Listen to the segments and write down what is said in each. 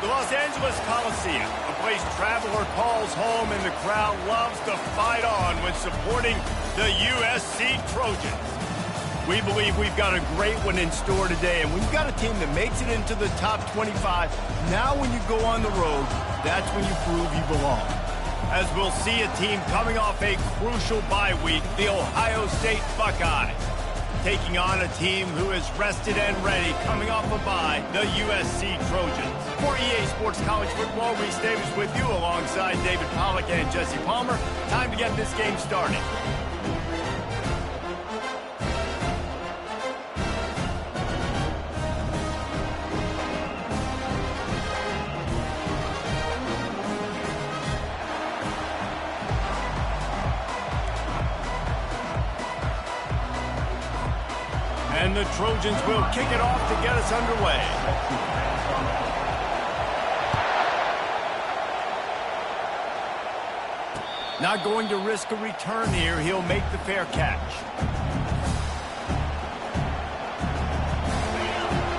The Los Angeles Coliseum, a place traveler calls home and the crowd loves to fight on when supporting the USC Trojans. We believe we've got a great one in store today, and when you've got a team that makes it into the top 25, now when you go on the road, that's when you prove you belong. As we'll see a team coming off a crucial bye week, the Ohio State Buckeyes, taking on a team who is rested and ready, coming off a bye, the USC Trojans. For EA Sports College Football, Reese Davis with you alongside David Pollack and Jesse Palmer. Time to get this game started. And the Trojans will kick it off to get us underway. Not going to risk a return here. He'll make the fair catch.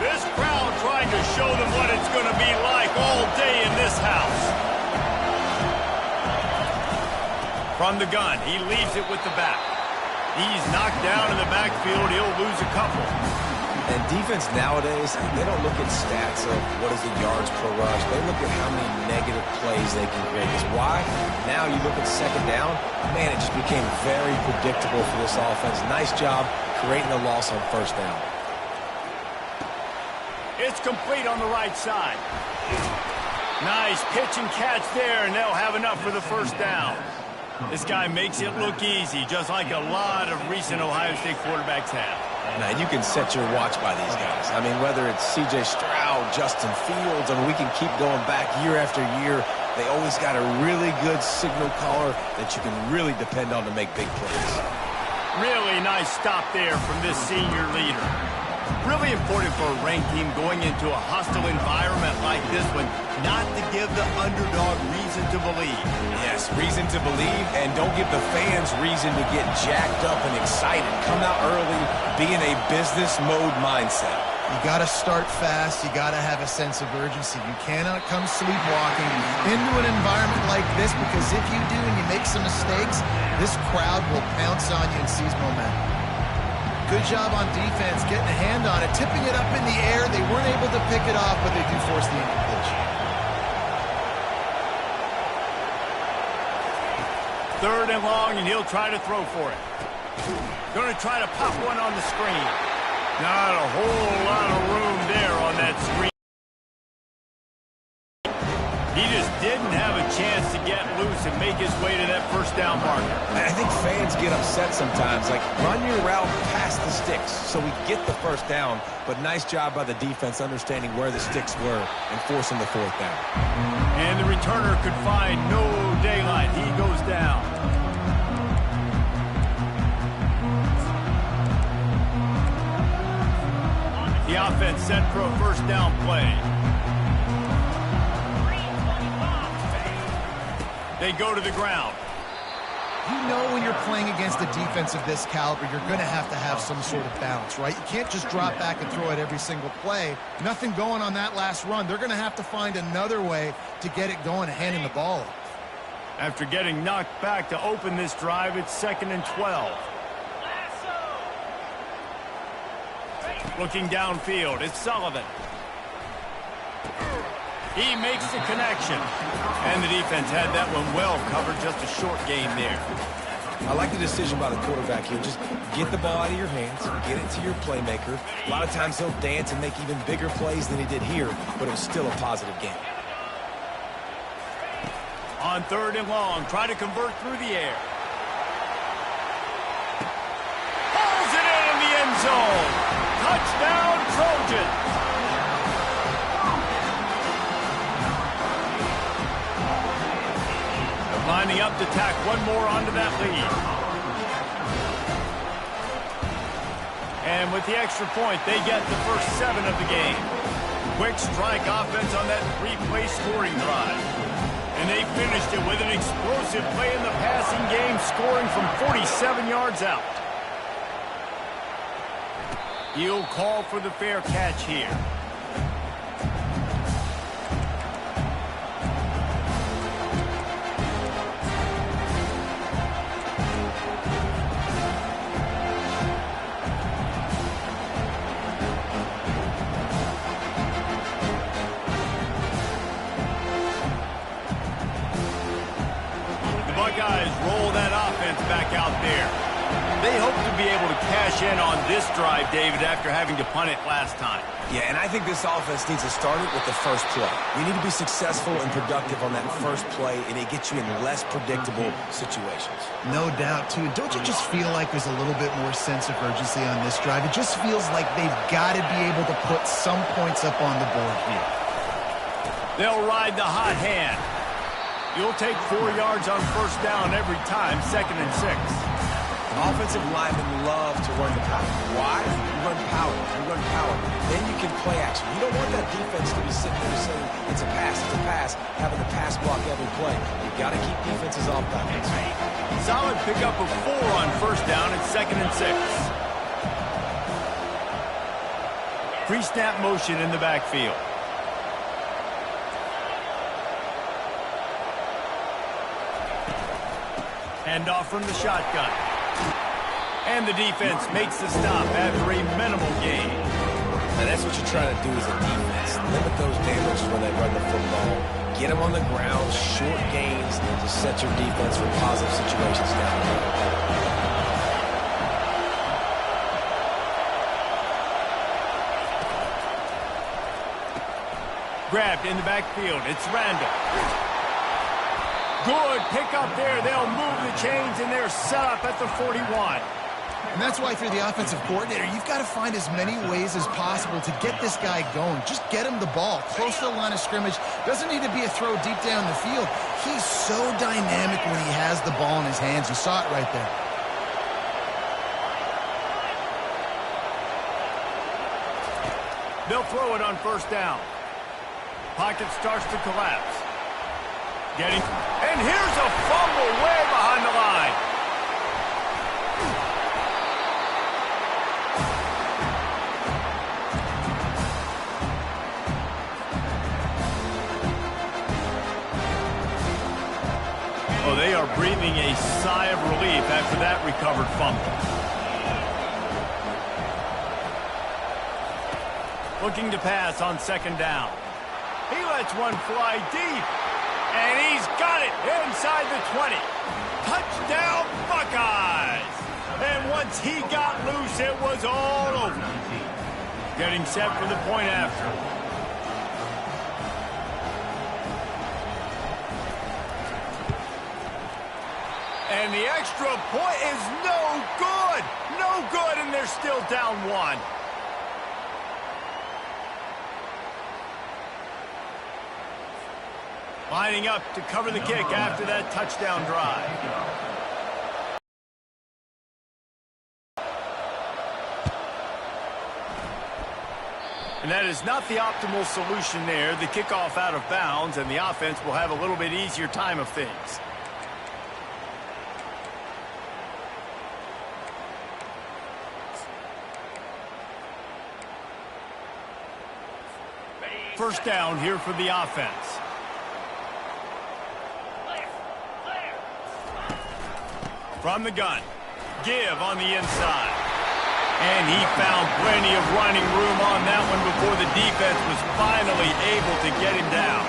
This crowd trying to show them what it's going to be like all day in this house. From the gun, he leaves it with the back. He's knocked down in the backfield. He'll lose a couple. And defense nowadays, they don't look at stats of what is the yards per rush. They look at how many negative plays they can create. Because why? Now you look at second down, man, it just became very predictable for this offense. Nice job creating a loss on first down. It's complete on the right side. Nice pitch and catch there, and they'll have enough for the first down. This guy makes it look easy, just like a lot of recent Ohio State quarterbacks have. Now, you can set your watch by these guys. I mean, whether it's C.J. Stroud, Justin Fields, I mean, we can keep going back year after year. They always got a really good signal caller that you can really depend on to make big plays. Really nice stop there from this senior leader. Really important for a ranked team going into a hostile environment like this one, not to give the underdog reason to believe. Yes, reason to believe, and don't give the fans reason to get jacked up and excited. Come out early, be in a business mode mindset. You got to start fast. You got to have a sense of urgency. You cannot come sleepwalking into an environment like this, because if you do and you make some mistakes, this crowd will pounce on you and seize momentum. Good job on defense, getting a hand on it, tipping it up in the air. They weren't able to pick it off, but they do force the incompletion. Third and long, and he'll try to throw for it. Going to try to pop one on the screen. Not a whole lot of room there on that screen. He just didn't have a chance to get loose and make his way to that first down marker. I think fans get upset sometimes, like run your route past the sticks so we get the first down, but nice job by the defense understanding where the sticks were and forcing the fourth down. And the returner could find no daylight. He goes down. The offense set for a first down play. They go to the ground. You know when you're playing against a defense of this caliber, you're going to have some sort of balance, right? You can't just drop back and throw it every single play. Nothing going on that last run. They're going to have to find another way to get it going and handing the ball off. After getting knocked back to open this drive, it's 2nd and 12. Looking downfield, it's Sullivan. He makes the connection. And the defense had that one well covered, just a short gain there. I like the decision by the quarterback here. Just get the ball out of your hands, get it to your playmaker. A lot of times he'll dance and make even bigger plays than he did here, but it was still a positive game. On 3rd and long, try to convert through the air. Pulls it in the end zone. Touchdown, Trojans. Lining up to tack one more onto that lead. And with the extra point, they get the first 7 of the game. Quick strike offense on that 3-play scoring drive. And they finished it with an explosive play in the passing game, scoring from 47 yards out. He'll call for the fair catch here. to be able to cash in on this drive, David, after having to punt it last time. Yeah, and I think this offense needs to start it with the first play. You need to be successful and productive on that first play, and it gets you in less predictable situations. No doubt, too. Don't you just feel like there's a little bit more sense of urgency on this drive? It just feels like they've got to be able to put some points up on the board here. They'll ride the hot hand. You'll take 4 yards on first down every time, 2nd and 6. Offensive linemen love to run the power. Why? You run power. You run power. Then you can play action. You don't want that defense to be sitting there saying it's a pass, having the pass block every play. You've got to keep defenses off balance. Solid pickup of 4 on first down at 2nd and 6. Pre-snap motion in the backfield. Handoff from the shotgun. And the defense makes the stop after a minimal gain. And that's what you're trying to do as a defense. Limit those damages when they run the football. Get them on the ground, short gains to set your defense for positive situations down the road. Grabbed in the backfield. It's Randall. Good pickup there. They'll move the chains, and they're set up at the 41. And that's why, if you're the offensive coordinator, you've got to find as many ways as possible to get this guy going. Just get him the ball close to the line of scrimmage. Doesn't need to be a throw deep down the field. He's so dynamic when he has the ball in his hands. You saw it right there. They'll throw it on first down. Pocket starts to collapse. And here's a fumble way behind the line. Oh, they are breathing a sigh of relief after that recovered fumble. Looking to pass on 2nd down. He lets one fly deep. And he's got it inside the 20. Touchdown, Buckeyes! And once he got loose, it was all over. Getting set for the point after. And the extra point is no good. No good, and they're still down 1. Lining up to cover the kick after that touchdown drive. And that is not the optimal solution there. The kickoff out of bounds, and the offense will have a little bit easier time of things. First down here for the offense. From the gun. Give on the inside. And he found plenty of running room on that one before the defense was finally able to get him down.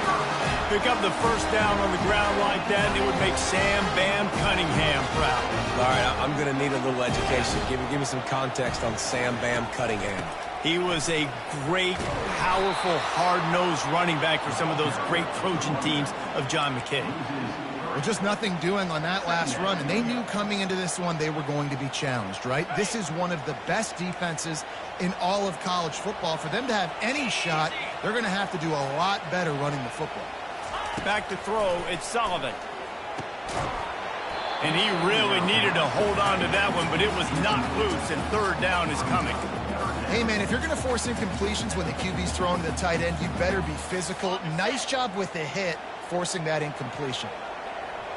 Pick up the first down on the ground like that, and it would make Sam Bam Cunningham proud. All right, I'm going to need a little education. Give me some context on Sam Bam Cunningham. He was a great, powerful, hard-nosed running back for some of those great Trojan teams of John McKay. Well, just nothing doing on that last run, and they knew coming into this one they were going to be challenged, right? This is one of the best defenses in all of college football. For them to have any shot, they're going to have to do a lot better running the football. Back to throw, it's Sullivan. And he really needed to hold on to that one, but it was not loose, and 3rd down is coming. Hey, man, if you're going to force incompletions when the QB's throwing to the tight end, you better be physical. Nice job with the hit, forcing that incompletion.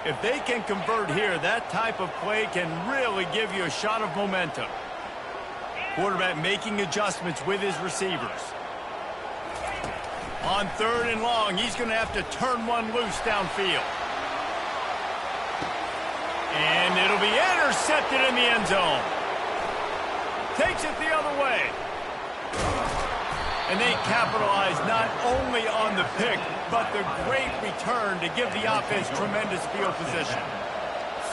If they can convert here, that type of play can really give you a shot of momentum. Quarterback making adjustments with his receivers. On 3rd and long, he's going to have to turn one loose downfield. And it'll be intercepted in the end zone. Takes it the other way. And they capitalize not only on the pick, but the great return to give the offense tremendous field position.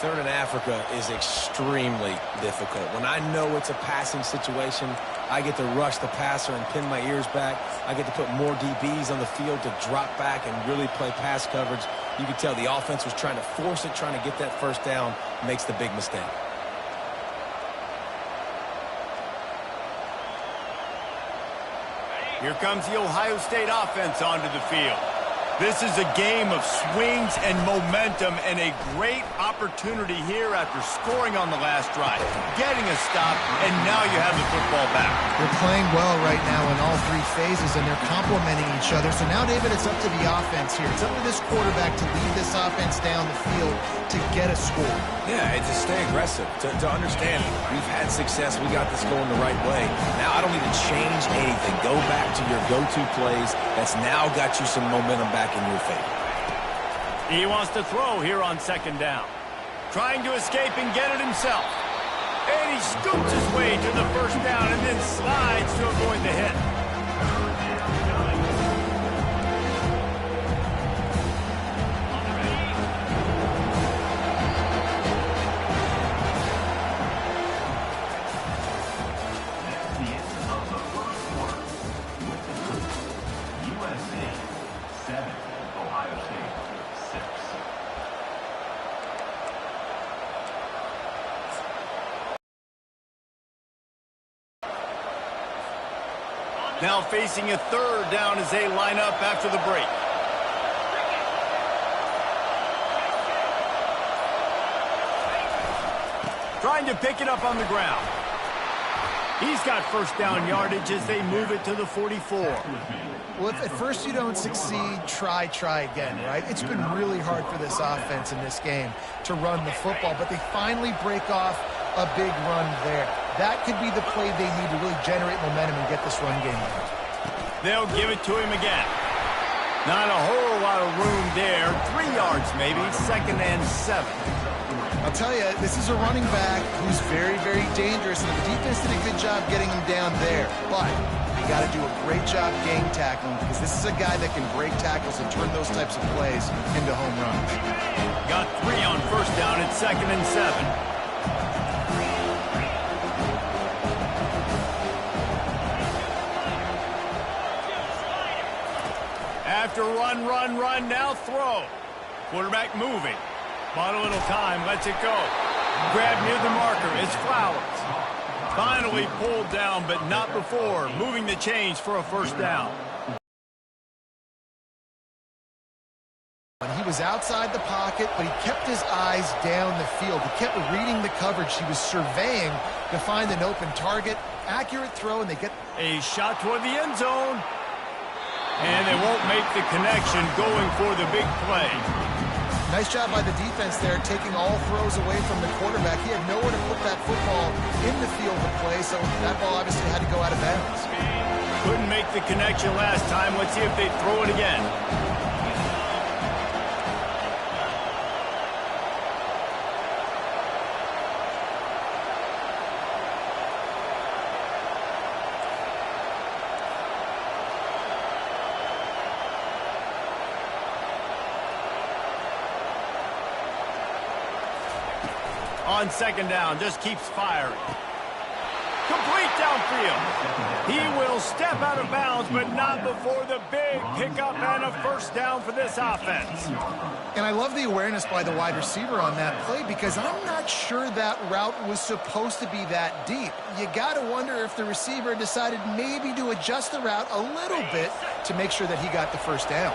third in Africa is extremely difficult. When I know it's a passing situation, I get to rush the passer and pin my ears back. I get to put more DBs on the field to drop back and really play pass coverage. You can tell the offense was trying to force it, trying to get that first down, makes the big mistake. Here comes the Ohio State offense onto the field. This is a game of swings and momentum and a great opportunity here after scoring on the last drive, getting a stop, and now you have the football back. They're playing well right now in all three phases, and they're complementing each other. So now, David, it's up to the offense here. It's up to this quarterback to lead this offense down the field to get a score. Yeah, it's to stay aggressive, to understand we've had success, we got this going the right way. Now I don't need to change anything. Go back to your go-to plays. That's now got you some momentum back in your favor. He wants to throw here on second down. Trying to escape and get it himself. And he scoops his way to the first down and then slides to avoid the hit. Now facing a third down as they line up after the break. Trying to pick it up on the ground. He's got first down yardage as they move it to the 44. Well, if at first you don't succeed, try again, right? It's been really hard for this offense in this game to run the football, but they finally break off a big run there. That could be the play they need to really generate momentum and get this run game going. They'll give it to him again. Not a whole lot of room there. 3 yards maybe, 2nd and 7. I'll tell you, this is a running back who's very, very dangerous, and the defense did a good job getting him down there. But you got to do a great job game tackling, because this is a guy that can break tackles and turn those types of plays into home runs. Got 3 on first down at 2nd and 7. After run, now throw. Quarterback moving. Bought a little time, lets it go. Grab near the marker, it's Flowers. Finally pulled down, but not before. Moving the chains for a first down. He was outside the pocket, but he kept his eyes down the field. He kept reading the coverage. He was surveying to find an open target. Accurate throw, and they get a shot toward the end zone. And they won't make the connection going for the big play. Nice job by the defense there, taking all throws away from the quarterback. He had nowhere to put that football in the field of play, so that ball obviously had to go out of bounds. Couldn't make the connection last time. Let's see if they throw it again. On second down, just keeps firing. Complete downfield. He will step out of bounds, but not before the big pickup and a first down for this offense. And I love the awareness by the wide receiver on that play, because I'm not sure that route was supposed to be that deep. You got to wonder if the receiver decided maybe to adjust the route a little bit to make sure that he got the first down.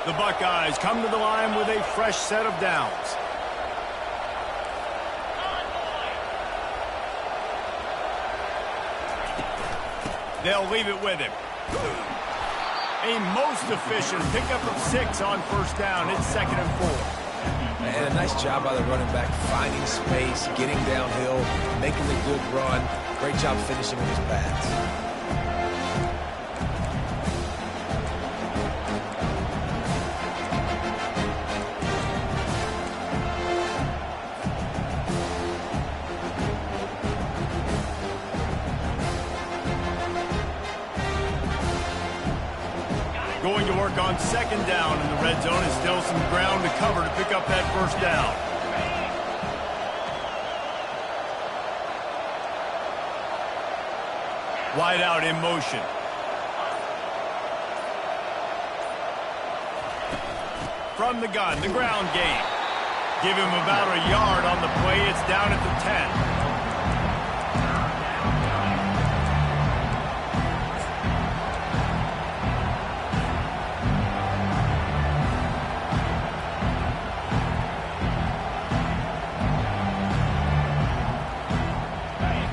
The Buckeyes come to the line with a fresh set of downs. They'll leave it with him. A most efficient pickup of 6 on first down. It's 2nd and 4. And a nice job by the running back, finding space, getting downhill, making a good run. Great job finishing with his pads. Going to work on second down in the red zone. Is still some ground to cover to pick up that first down. Wide out in motion. From the gun, the ground game. Give him about a yard on the play. It's down at the 10.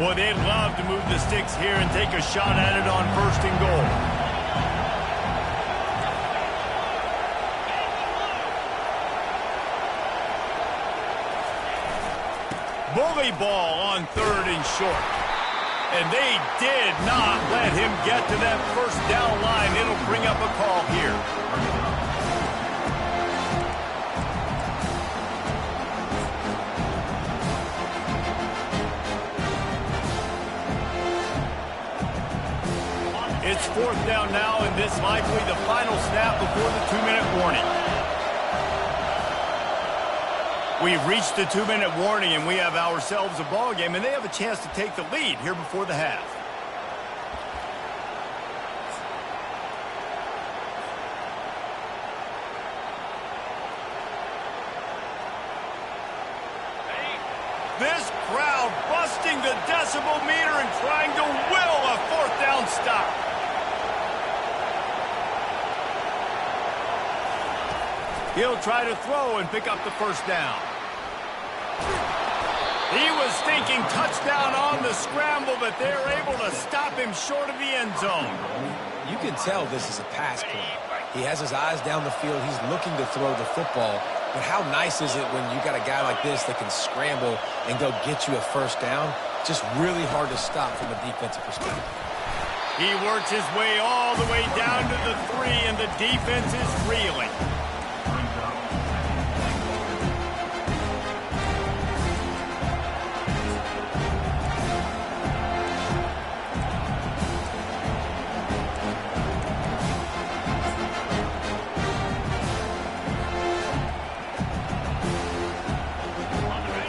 Boy, they'd love to move the sticks here and take a shot at it on 1st and goal. Bully ball on 3rd and short. And they did not let him get to that 1st down line. It'll bring up a call here. It's 4th down now, and this likely the final snap before the 2-minute warning. We've reached the 2-minute warning, and we have ourselves a ball game, and they have a chance to take the lead here before the half. This crowd busting the decibel meter and trying to will a 4th down stop. He'll try to throw and pick up the 1st down. He was thinking touchdown on the scramble, but they're able to stop him short of the end zone. You can tell this is a pass play. He has his eyes down the field. He's looking to throw the football. But how nice is it when you got a guy like this that can scramble and go get you a 1st down? Just really hard to stop from a defensive perspective. He works his way all the way down to the 3, and the defense is reeling.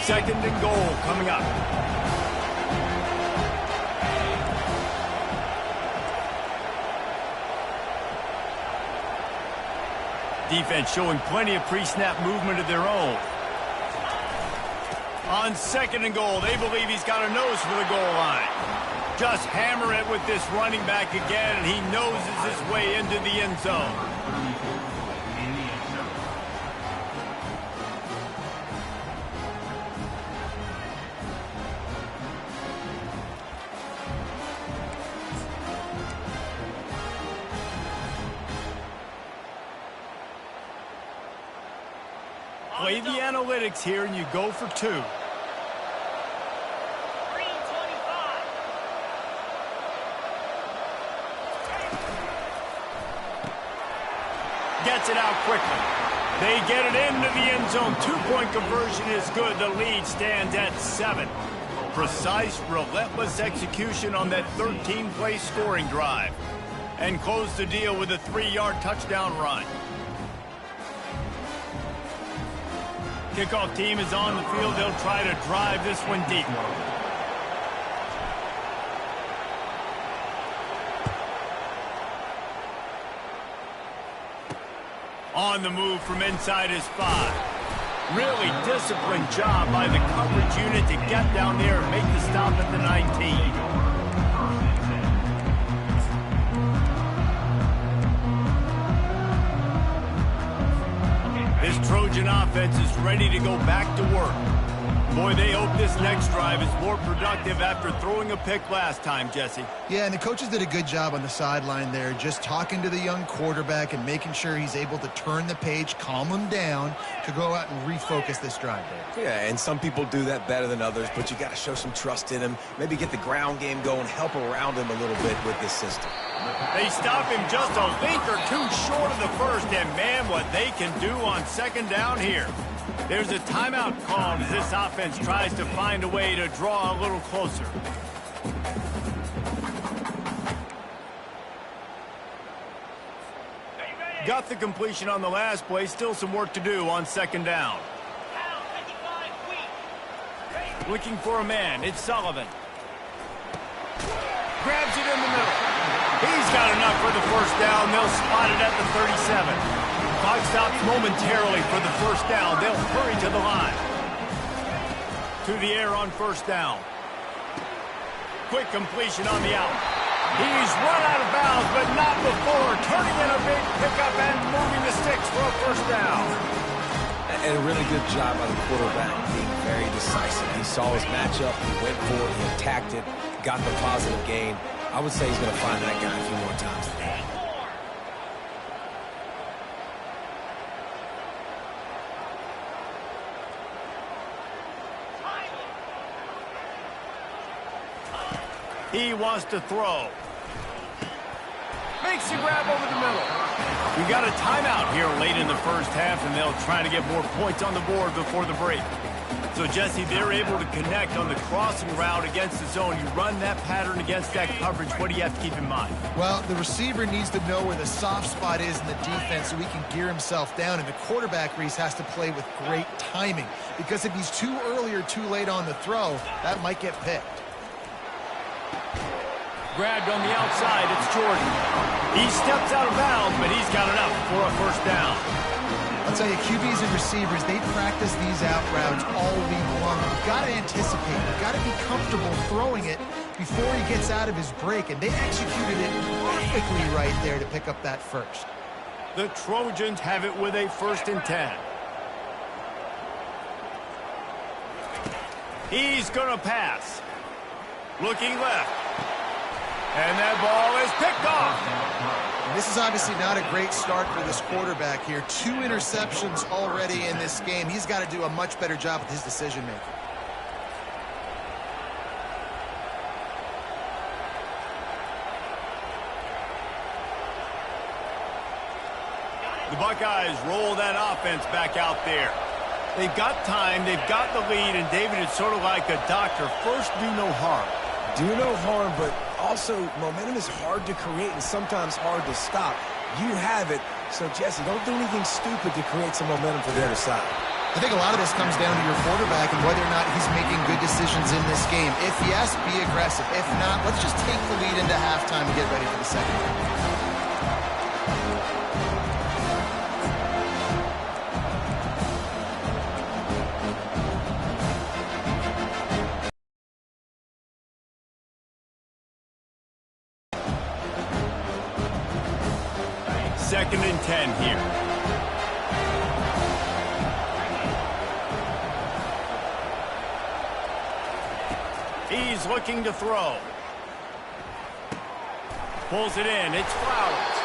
Second and goal coming up. Defense showing plenty of pre-snap movement of their own. On 2nd and goal, they believe he's got a nose for the goal line. Just hammer it with this running back again, and he noses his way into the end zone. Play the analytics here, and you go for 2. Gets it out quickly. They get it into the end zone. 2-point conversion is good. The lead stands at 7. Precise, relentless execution on that 13-play scoring drive. And close the deal with a 3-yard touchdown run. Kickoff team is on the field. They'll try to drive this one deep. On the move from inside his 5. Really disciplined job by the coverage unit to get down there and make the stop at the 19. This Trojan offense is ready to go back to work. Boy, they hope this next drive is more productive after throwing a pick last time, Jesse. Yeah, and the coaches did a good job on the sideline there, just talking to the young quarterback and making sure he's able to turn the page, calm him down to go out and refocus this drive there. Yeah, and some people do that better than others, but you got to show some trust in him, maybe get the ground game going, help around him a little bit with this system. They stop him just a length or 2 short of the 1st, and man, what they can do on 2nd down here. There's a timeout called as this offense tries to find a way to draw a little closer. Got the completion on the last play. Still some work to do on 2nd down. Looking for a man. It's Sullivan. Grabs it in the got enough for the first down. They'll spot it at the 37. Clock stops momentarily for the first down. They'll hurry to the line. To the air on first down. Quick completion on the out. He's run out of bounds, but not before turning in a big pickup and moving the sticks for a first down. And a really good job by the quarterback being very decisive. He saw his matchup, he went for it, he attacked it, got the positive gain. I would say he's going to find that guy a few more times today. He wants to throw. Makes the grab over the middle. We got a timeout here late in the first half, and they'll try to get more points on the board before the break. So, Jesse, they're able to connect on the crossing route against the zone. You run that pattern against that coverage. What do you have to keep in mind? Well, the receiver needs to know where the soft spot is in the defense so he can gear himself down. And the quarterback, Reese, has to play with great timing. Because if he's too early or too late on the throw, that might get picked. Grabbed on the outside, it's Jordan. He steps out of bounds, but he's got enough for a first down. I'll tell you, QBs and receivers, they practice these out routes all week long. You've got to anticipate. You've got to be comfortable throwing it before he gets out of his break, and they executed it perfectly right there to pick up that first. The Trojans have it with a 1st and 10. He's going to pass. Looking left. And that ball is picked off. And this is obviously not a great start for this quarterback here. 2 interceptions already in this game. He's got to do a much better job with his decision-making. The Buckeyes roll that offense back out there. They've got time, they've got the lead, and David, it's sort of like a doctor. First, do no harm. Do no harm, but also momentum is hard to create and sometimes hard to stop. You have it, so Jesse, don't do anything stupid to create some momentum for the other side. I think a lot of this comes down to your quarterback and whether or not he's making good decisions in this game. If yes, be aggressive. If not, let's just take the lead into halftime and get ready for the second half. Second and 10 here. He's looking to throw. Pulls it in. It's Flowers.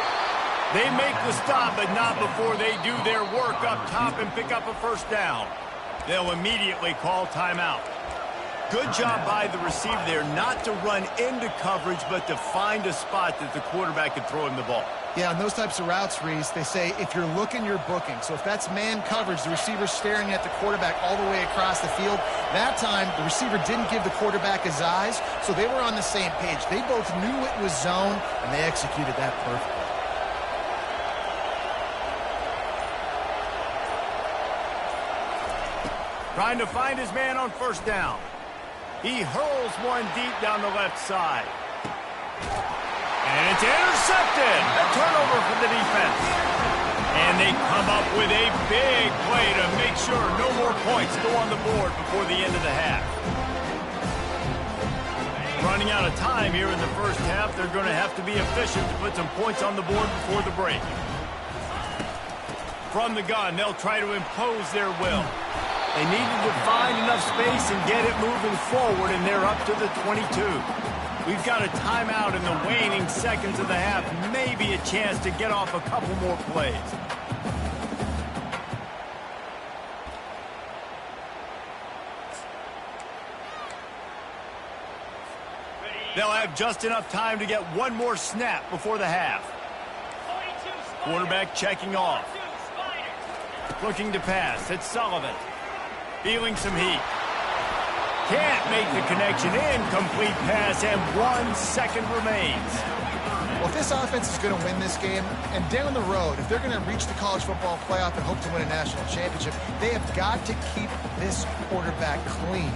They make the stop, but not before they do their work up top and pick up a first down. They'll immediately call timeout. Good job by the receiver there not to run into coverage, but to find a spot that the quarterback can throw him the ball. Yeah, on those types of routes, Reese, they say if you're looking, you're booking. So if that's man coverage, the receiver's staring at the quarterback all the way across the field. That time, the receiver didn't give the quarterback his eyes, so they were on the same page. They both knew it was zone, and they executed that perfectly. Trying to find his man on first down. He hurls one deep down the left side. And it's intercepted. A turnover for the defense. And they come up with a big play to make sure no more points go on the board before the end of the half. Running out of time here in the first half. They're going to have to be efficient to put some points on the board before the break. From the gun, they'll try to impose their will. They needed to find enough space and get it moving forward, and they're up to the 22. We've got a timeout in the waning seconds of the half. Maybe a chance to get off a couple more plays. They'll have just enough time to get one more snap before the half. Quarterback checking off. Looking to pass. It's Sullivan. Feeling some heat. Can't make the connection. Incomplete pass, and 1 second remains. Well, if this offense is going to win this game, and down the road, if they're going to reach the college football playoff and hope to win a national championship, they have got to keep this quarterback clean.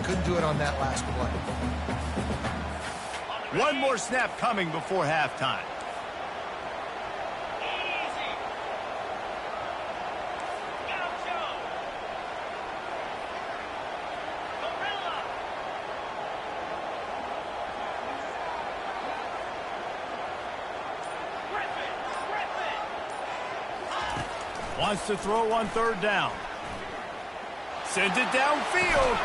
Couldn't do it on that last play. One more snap coming before halftime. Wants to throw on third down. Sends it downfield.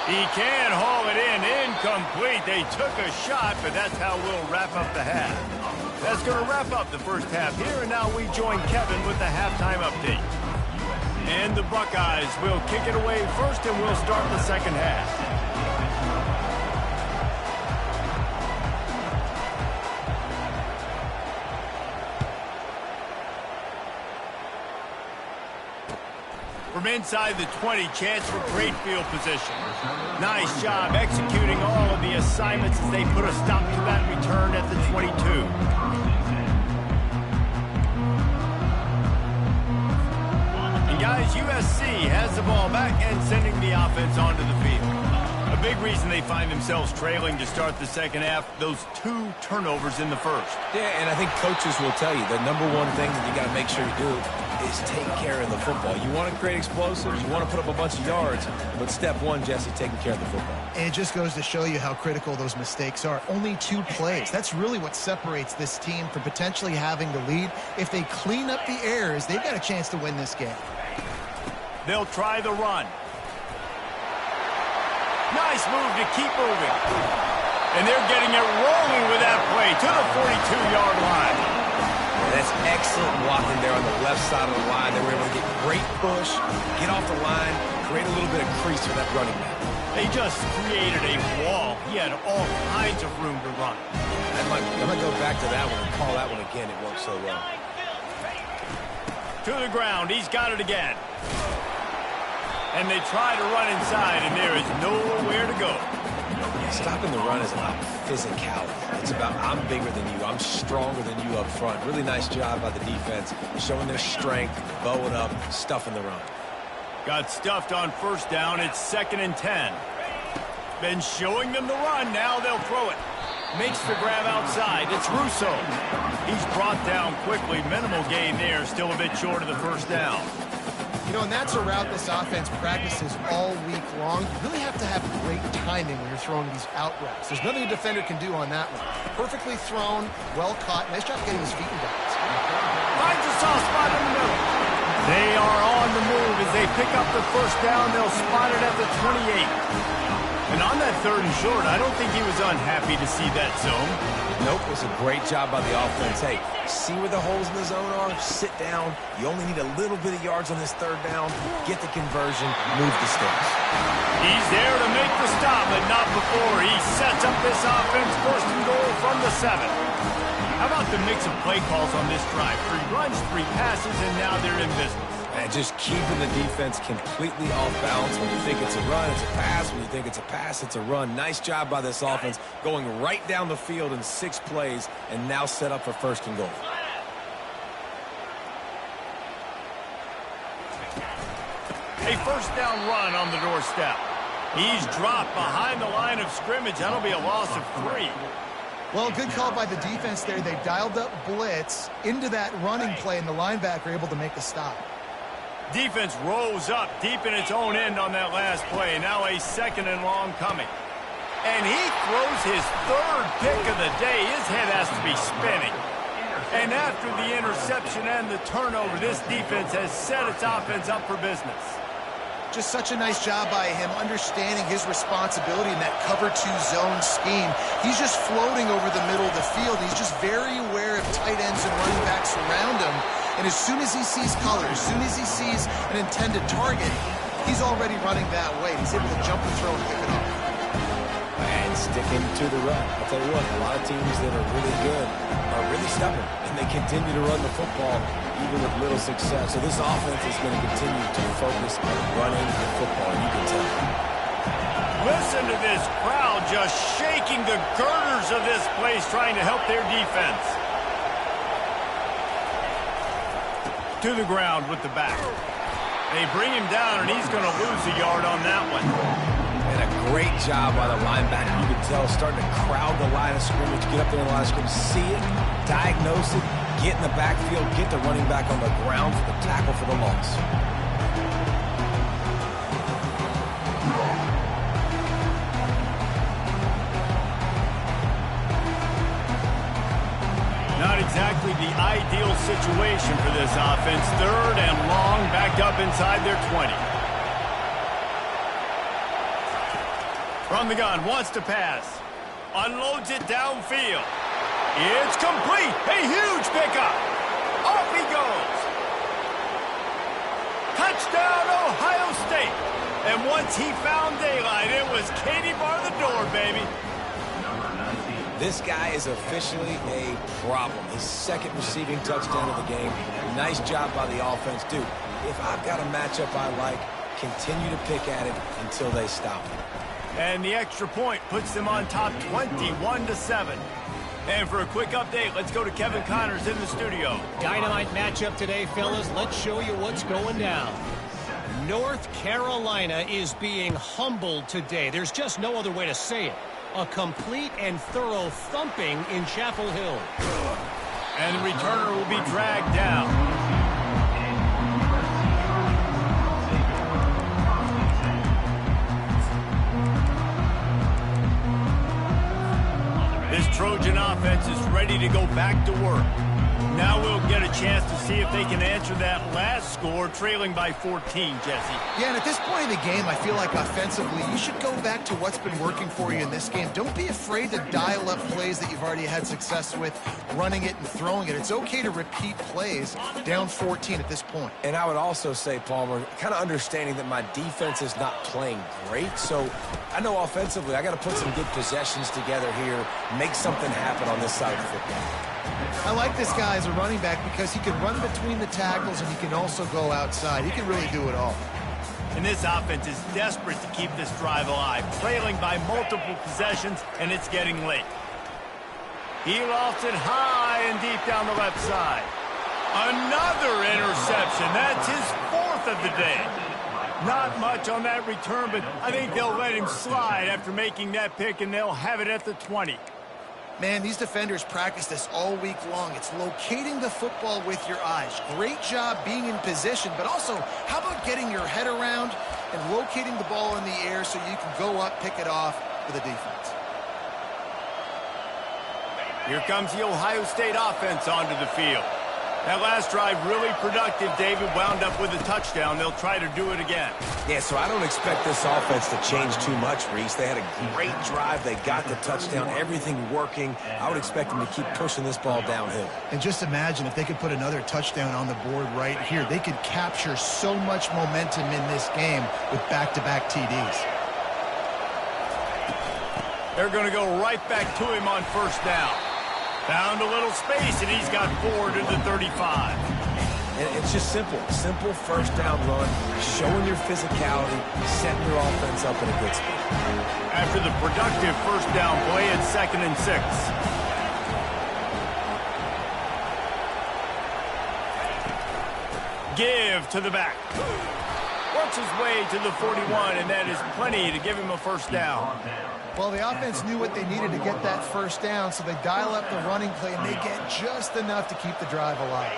He can haul it in. Incomplete. They took a shot, but that's how we'll wrap up the half. That's going to wrap up the first half here, and now we join Kevin with the halftime update. And the Buckeyes will kick it away first, and we'll start the second half. From inside the 20, chance for great field position. Nice job executing all of the assignments as they put a stop to that return at the 22. And guys, USC has the ball back and sending the offense onto the field. A big reason they find themselves trailing to start the second half, those 2 turnovers in the first. Yeah, and I think coaches will tell you the number one thing that you got to make sure you do is take care of the football. You want to create explosives, you want to put up a bunch of yards, but step one, Jesse, taking care of the football. And it just goes to show you how critical those mistakes are. Only 2 plays. That's really what separates this team from potentially having the lead. If they clean up the errors, they've got a chance to win this game. They'll try the run. Nice move to keep moving. And they're getting it rolling with that play to the 42-yard line. That's excellent blocking there on the left side of the line. They were able to get great push, get off the line, create a little bit of crease for that running back. They just created a wall. He had all kinds of room to run. I might go back to that one and call that one again. It worked so well. To the ground. He's got it again. And they try to run inside, and there is nowhere to go. Stopping the run is about physicality. It's about I'm bigger than you. I'm stronger than you up front. Really nice job by the defense, showing their strength, bowing up, stuffing the run. Got stuffed on first down. It's 2nd and 10. Been showing them the run. Now they'll throw it. Makes the grab outside. It's Russo. He's brought down quickly. Minimal gain there. Still a bit short of the first down. You know, and that's a route this offense practices all week long. You really have to have great timing when you're throwing these out routes. There's nothing a defender can do on that one. Perfectly thrown, well caught. Nice job getting his feet in bounds. Finds a soft spot in the middle. They are on the move as they pick up the first down. They'll spot it at the 28. And on that 3rd and short, I don't think he was unhappy to see that zone. Nope, it was a great job by the offense. Hey, see where the holes in the zone are? Sit down. You only need a little bit of yards on this 3rd down. Get the conversion. Move the sticks. He's there to make the stop, but not before. He sets up this offense. 1st and goal from the 7. How about the mix of play calls on this drive? 3 runs, 3 passes, and now they're in business. And just keeping the defense completely off balance. When you think it's a run, it's a pass. When you think it's a pass, it's a run. Nice job by this offense, going right down the field in 6 plays, and now set up for 1st and goal. A 1st down run on the doorstep. He's dropped behind the line of scrimmage. That'll be a loss of 3. Well, good call by the defense there. They dialed up blitz into that running play, and the linebacker able to make the stop. Defense rolls up deep in its own end on that last play. Now a 2nd and long coming. And he throws his 3rd pick of the day. His head has to be spinning. And after the interception and the turnover, this defense has set its offense up for business. Just such a nice job by him, understanding his responsibility in that cover 2 zone scheme. He's just floating over the middle of the field. He's just very aware of tight ends and running backs around him. And as soon as he sees color, as soon as he sees an intended target, he's already running that way. He's able to jump the throw and pick it up. And sticking to the run. I'll tell you what, a lot of teams that are really good are really stubborn, and they continue to run the football even with little success. So this offense is going to continue to focus on running the football, and you can tell. Listen to this crowd just shaking the girders of this place, trying to help their defense. To the ground with the back. They bring him down, and he's going to lose a yard on that one. And a great job by the linebacker. You can tell, starting to crowd the line of scrimmage, get up there in the line of scrimmage, see it, diagnose it, get in the backfield, get the running back on the ground for the tackle for the loss. exactly the ideal situation for this offense. 3rd and long, backed up inside their 20. From the gun, wants to pass. Unloads it downfield. It's complete. A huge pickup. Off he goes. Touchdown, Ohio State. And once he found daylight, it was Katie bar the door, baby. This guy is officially a problem. His 2nd receiving touchdown of the game. Nice job by the offense. Dude, if I've got a matchup I like, continue to pick at it until they stop him. And the extra point puts them on top 21-7. And for a quick update, let's go to Kevin Connors in the studio. Dynamite matchup today, fellas. Let's show you what's going down. North Carolina is being humbled today. There's just no other way to say it. A complete and thorough thumping in Chapel Hill. And the returner will be dragged down. This Trojan offense is ready to go back to work. Now we'll get a chance to see if they can answer that last score, trailing by 14, Jesse. Yeah, and at this point in the game, I feel like offensively, you should go back to what's been working for you in this game. Don't be afraid to dial up plays that you've already had success with, running it and throwing it. It's okay to repeat plays down 14 at this point. And I would also say, Palmer, kind of understanding that my defense is not playing great. So I know offensively, I got to put some good possessions together here, make something happen on this side of the football. I like this guy as a running back because he can run between the tackles and he can also go outside. He can really do it all. And this offense is desperate to keep this drive alive, trailing by multiple possessions, and it's getting late. He lofts it high and deep down the left side. Another interception. That's his 4th of the day. Not much on that return, but I think they'll let him slide after making that pick, and they'll have it at the 20. Man, these defenders practice this all week long. It's locating the football with your eyes. Great job being in position, but also, how about getting your head around and locating the ball in the air so you can go up, pick it off for the defense. Here comes the Ohio State offense onto the field. That last drive really productive, David, wound up with a touchdown. They'll try to do it again. Yeah, so I don't expect this offense to change too much, Reese. They had a great drive. They got the touchdown, everything working. I would expect them to keep pushing this ball downhill. And just imagine if they could put another touchdown on the board right here. They could capture so much momentum in this game with back-to-back TDs. They're going to go right back to him on 1st down. Found a little space, and he's got 4 to the 35. And it's just simple. Simple 1st down run, showing your physicality, setting your offense up in a good spot. After the productive 1st down play, it's 2nd and 6. Give to the back. Works his way to the 41, and that is plenty to give him a 1st down. Well, the offense knew what they needed to get that 1st down, so they dial up the running play, and they get just enough to keep the drive alive.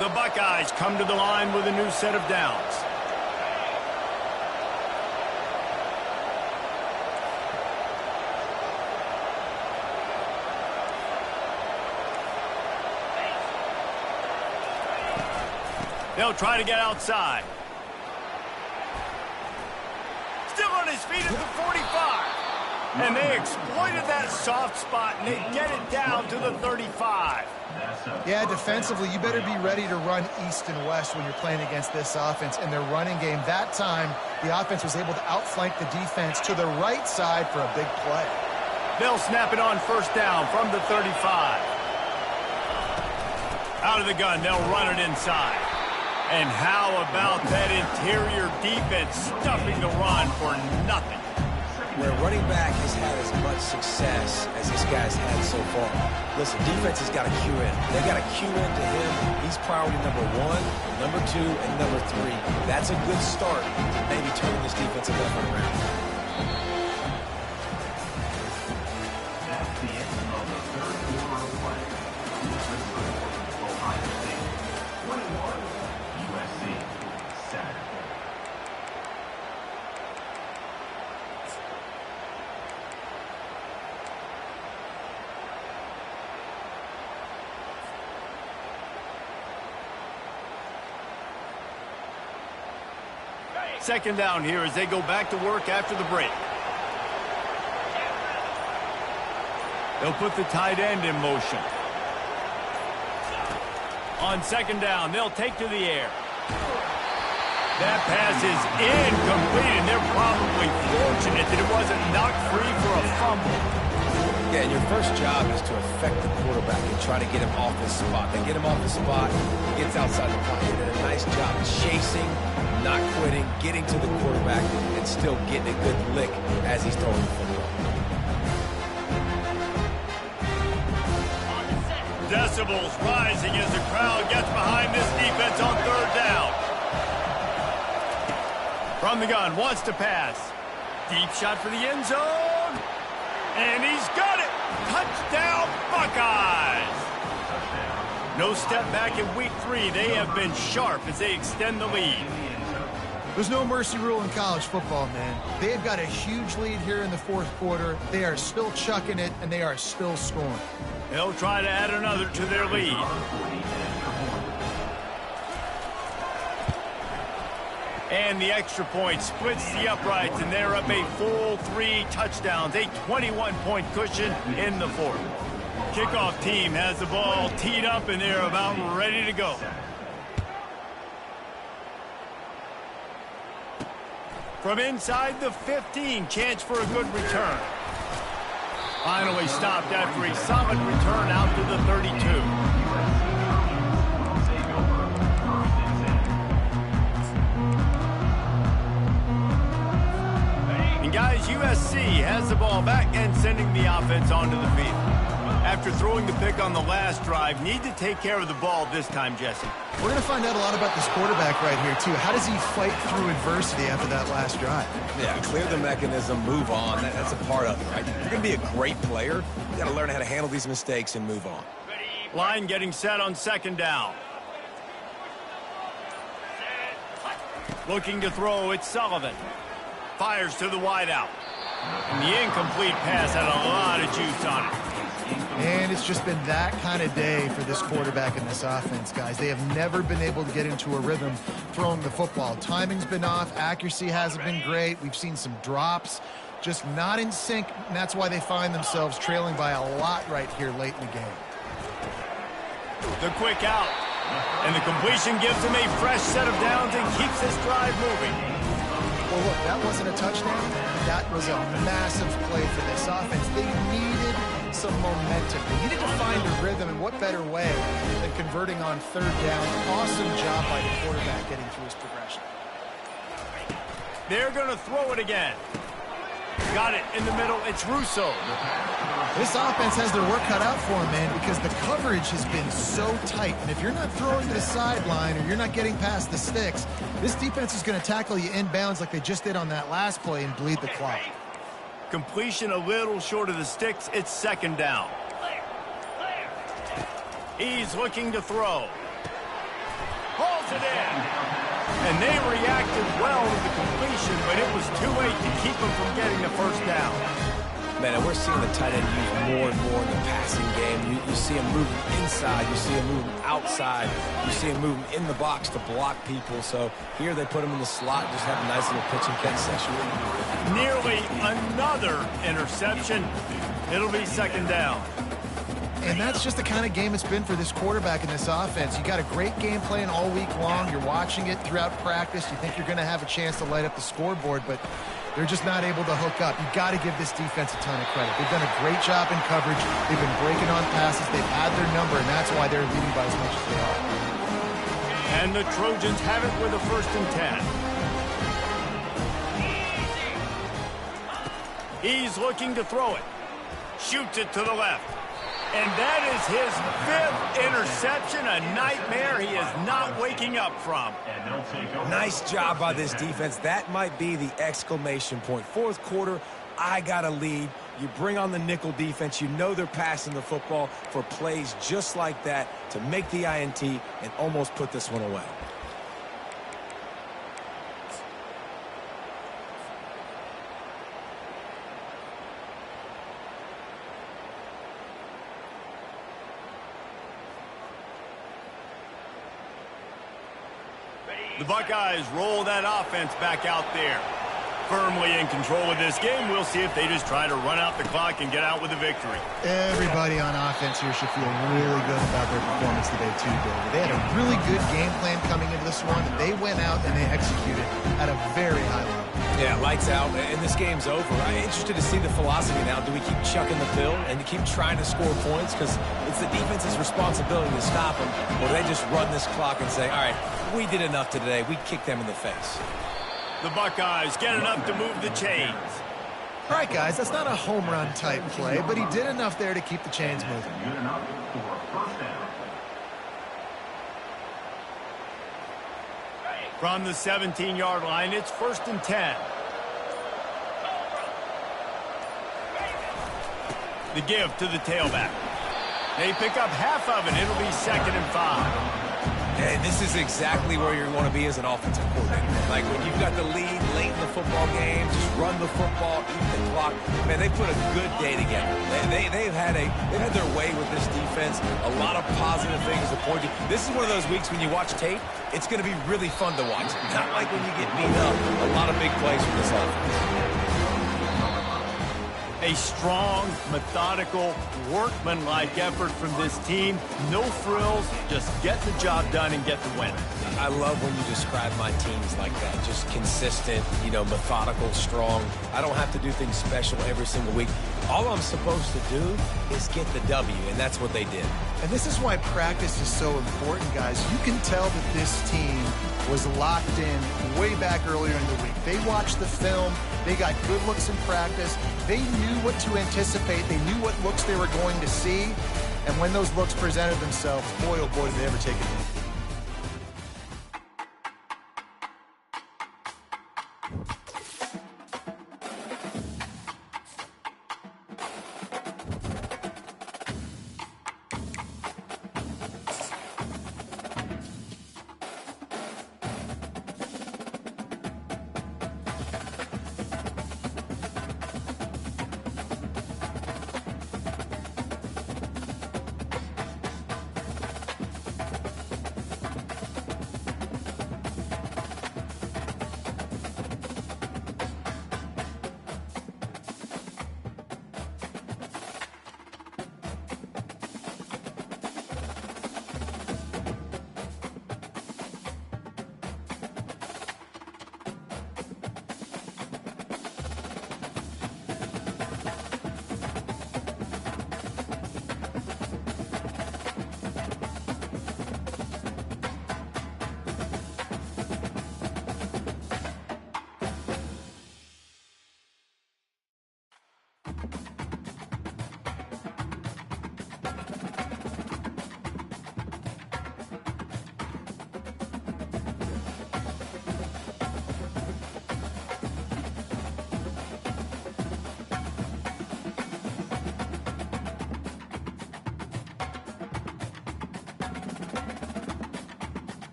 The Buckeyes come to the line with a new set of downs. They'll try to get outside. Still on his feet at the 45. And they exploited that soft spot, and they get it down to the 35. Yeah, defensively, you better be ready to run east and west when you're playing against this offense. In their running game, that time, the offense was able to outflank the defense to the right side for a big play. They'll snap it on 1st down from the 35. Out of the gun, they'll run it inside. And how about that interior defense stuffing the run for nothing? Where running back has had as much success as this guy's had so far. Listen, defense has got to cue in. They got to cue in to him. He's priority number 1, number 2, and number 3. That's a good start to maybe turning this defensive effort around. That's the end of the 3rd quarter of play. Ohio State 21, USC 7. Second down here as they go back to work after the break. They'll put the tight end in motion. On second down, they'll take to the air. That pass is incomplete, and they're probably fortunate that it wasn't knocked free for a fumble. Yeah, and your first job is to affect the quarterback and try to get him off his spot. They get him off the spot, he gets outside the pocket. They did a nice job chasing, not quitting, getting to the quarterback, and still getting a good lick as he's throwing the football. Decibels rising as the crowd gets behind this defense on third down. From the gun, wants to pass. Deep shot for the end zone. And he's got it. Touchdown, Buckeyes. No step back in week 3. They have been sharp as they extend the lead. There's no mercy rule in college football, man. They've got a huge lead here in the fourth quarter. They are still chucking it, and they are still scoring. They'll try to add another to their lead. And the extra point splits the uprights, and they're up a full 3 touchdowns, a 21-point cushion in the fourth. Kickoff team has the ball teed up, and they're about ready to go. From inside the 15, chance for a good return. Finally stopped after a solid return out to the 32. Guys, USC has the ball back and sending the offense onto the field. After throwing the pick on the last drive, need to take care of the ball this time, Jesse. We're going to find out a lot about this quarterback right here, too. How does he fight through adversity after that last drive? Yeah, clear the mechanism, move on. That's a part of it, right? You're going to be a great player. You got to learn how to handle these mistakes and move on. Line getting set on second down. Looking to throw, it's Sullivan. Fires to the wideout. And the incomplete pass had a lot of juice on it. And it's just been that kind of day for this quarterback in this offense, guys. They have never been able to get into a rhythm throwing the football. Timing's been off. Accuracy hasn't been great. We've seen some drops. Just not in sync, and that's why they find themselves trailing by a lot right here late in the game. The quick out. And the completion gives them a fresh set of downs and keeps this drive moving. Well, look, that wasn't a touchdown. That was a massive play for this offense. They needed some momentum. They needed to find a rhythm, and what better way than converting on third down. Awesome job by the quarterback getting through his progression. They're going to throw it again. Got it in the middle. It's Russo. This offense has their work cut out for them, man, because the coverage has been so tight. And if you're not throwing to the sideline or you're not getting past the sticks, this defense is going to tackle you inbounds like they just did on that last play and bleed the clock. Completion a little short of the sticks. It's second down. He's looking to throw. Holds it in. And they reacted well to the completion, but it was too late to keep them from getting the first down. Man, and we're seeing the tight end used more and more in the passing game. You see him moving inside. You see him moving outside. You see him moving in the box to block people. So here they put him in the slot, just have a nice little pitch and catch session. Nearly another interception. It'll be second down. And that's just the kind of game it's been for this quarterback in this offense. You got a great game plan all week long. You're watching it throughout practice. You think you're going to have a chance to light up the scoreboard, but they're just not able to hook up. You've got to give this defense a ton of credit. They've done a great job in coverage. They've been breaking on passes. They've had their number, and that's why they're leading by as much as they are. And the Trojans have it with a 1st and 10. He's looking to throw it. Shoots it to the left. And that is his 5th interception, a nightmare he is not waking up from. Nice job by this defense. That might be the exclamation point. Fourth quarter, I got a lead. You bring on the nickel defense. You know they're passing the football for plays just like that to make the INT and almost put this one away. The Buckeyes roll that offense back out there. Firmly in control of this game. We'll see if they just try to run out the clock and get out with a victory. Everybody on offense here should feel really good about their performance today, too, David. They had a really good game plan coming into this one, and they went out and they executed at a very high level. Yeah, lights out, and this game's over. I'm interested to see the philosophy now. Do we keep chucking the pill and to keep trying to score points? Because it's the defense's responsibility to stop them. Or do they just run this clock and say, all right, we did enough today. We kicked them in the face. The Buckeyes get enough to move the chains. All right, guys, that's not a home run type play, but he did enough there to keep the chains moving. Good enough for a first down. From the 17-yard line, it's 1st and 10. The give to the tailback. They pick up half of it. It'll be 2nd and 5. And this is exactly where you want to be as an offensive coordinator. Like when you've got the lead late in the football game, just run the football, eat the clock. Man, they put a good day together. They've had their way with this defense. A lot of positive things to point to. This is one of those weeks when you watch tape, it's going to be really fun to watch. Not like when you get beat up. A lot of big plays from this offense. A strong, methodical, workmanlike effort from this team. No frills, just get the job done and get the win. I love when you describe my teams like that. Just consistent, methodical, strong. I don't have to do things special every single week. All I'm supposed to do is get the W, and that's what they did. And this is why practice is so important, guys. You can tell that this team was locked in way back earlier in the week. They watched the film. They got good looks in practice. They knew what to anticipate. They knew what looks they were going to see. And when those looks presented themselves, boy, oh boy, did they ever take it.